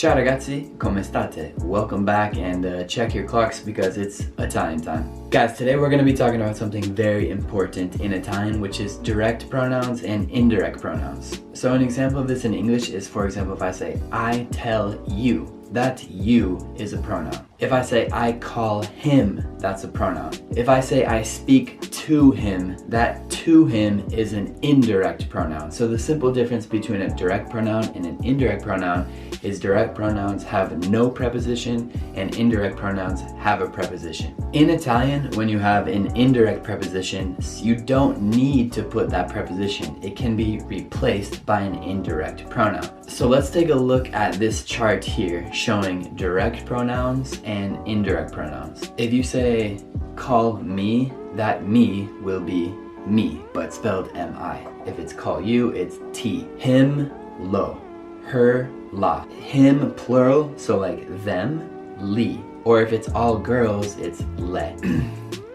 Ciao ragazzi, come state? Welcome back and check your clocks because it's Italian time. Guys, today we're going to be talking about something very important in Italian, which is direct pronouns and indirect pronouns. So an example of this in English is, for example, if I say, I tell you, that you is a pronoun. If I say, I call him, that's a pronoun. If I say, I speak to him, that to him is an indirect pronoun. So the simple difference between a direct pronoun and an indirect pronoun is direct pronouns have no preposition and indirect pronouns have a preposition. In Italian, when you have an indirect preposition, you don't need to put that preposition. It can be replaced by an indirect pronoun. So let's take a look at this chart here showing direct pronouns and indirect pronouns. If you say, call me, that me will be me, but spelled M-I. If it's call you, it's T. Him, lo. Her, la. Him, plural, so like them, li. Or if it's all girls, it's le.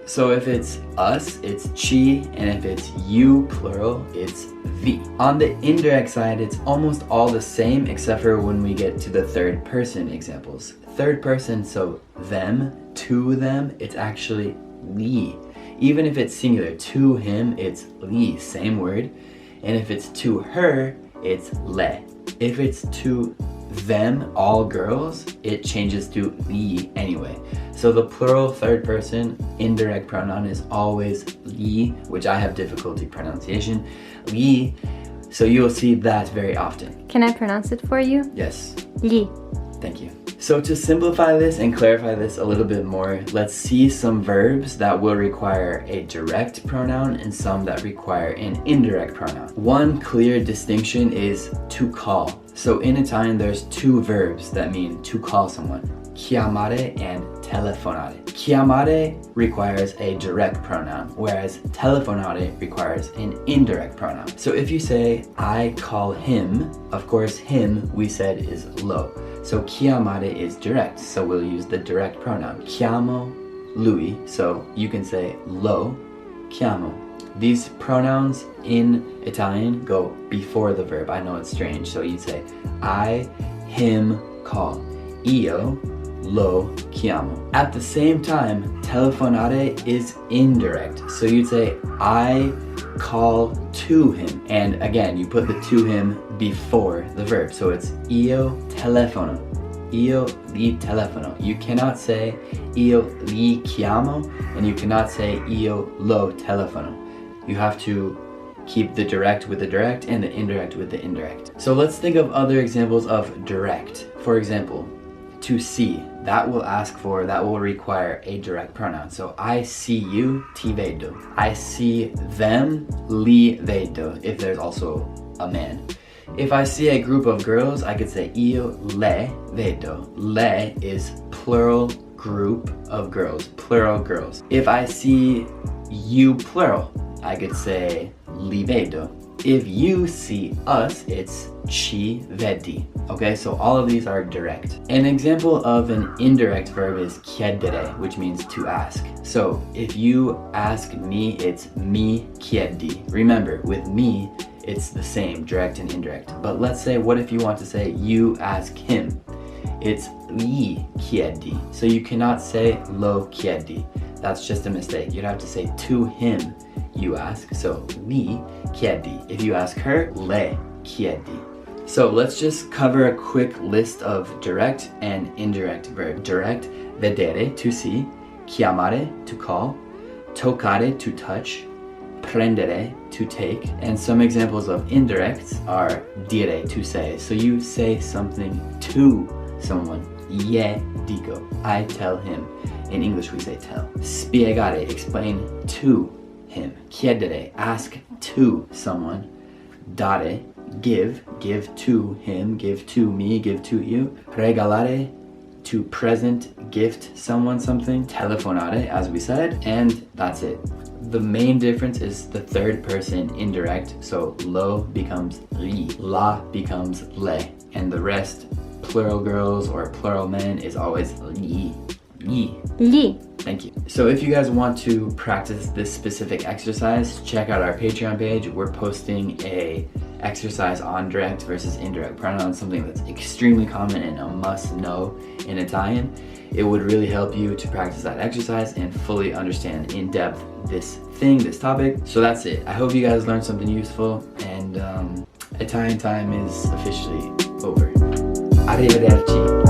So if it's us, it's chi, and if it's you, plural, it's vi. On the indirect side, it's almost all the same except for when we get to the third person examples. Third person, so them, to them, it's actually li. Even if it's singular, to him, it's li, same word. And if it's to her, it's le. If it's to them, all girls, it changes to li anyway. So the plural third person indirect pronoun is always li, which I have difficulty pronunciation. Li, so you'll see that very often. Can I pronounce it for you? Yes. Li. Thank you. So to simplify this and clarify this a little bit more, let's see some verbs that will require a direct pronoun and some that require an indirect pronoun. One clear distinction is to call. So in Italian, there's two verbs that mean to call someone. Chiamare and telefonare. Chiamare requires a direct pronoun, whereas telefonare requires an indirect pronoun. So if you say, I call him, of course him we said is lo. So chiamare is direct, so we'll use the direct pronoun. Chiamo lui, so you can say lo chiamo. These pronouns in Italian go before the verb. I know it's strange, so you'd say I, him, call. Io lo chiamo. At the same time, telefonare is indirect. So you'd say, I call to him. And again, you put the to him before the verb. So it's io telefono. Io li telefono. You cannot say io li chiamo and you cannot say io lo telefono. You have to keep the direct with the direct and the indirect with the indirect. So let's think of other examples of direct. For example, to see, that will require a direct pronoun. So I see you, ti vedo. I see them, li vedo, if there's also a man. If I see a group of girls, I could say io le vedo. Le is plural group of girls, plural girls. If I see you plural, I could say li vedo. If you see us, it's ci vedi. Okay, so all of these are direct. An example of an indirect verb is chiedere, which means to ask. So if you ask me, it's mi chiedi. Remember, with me, it's the same, direct and indirect. But let's say, what if you want to say you ask him? It's li chiedi. So you cannot say lo chiedi. That's just a mistake. You'd have to say to him you ask. So li chiedi. If you ask her, le chiedi. So let's just cover a quick list of direct and indirect verbs. Direct, vedere, to see. Chiamare, to call. Toccare, to touch. Prendere, to take. And some examples of indirects are dire, to say. So you say something to someone. Ie dico, I tell him. In English we say tell. Spiegare, explain to him. Chiedere, ask to someone. Dare, give to him, give to me, give to you. Regalare, to present, gift someone something. Telefonare, as we said, and that's it. The main difference is the third person indirect, so lo becomes li, la becomes le, and the rest, plural girls or plural men, is always li. Li. Thank you. So if you guys want to practice this specific exercise, check out our Patreon page. We're posting a exercise on direct versus indirect pronouns, something that's extremely common and a must know in Italian, it would really help you to practice that exercise and fully understand in depth this topic. So that's it. I hope you guys learned something useful, and Italian time is officially over. Arrivederci.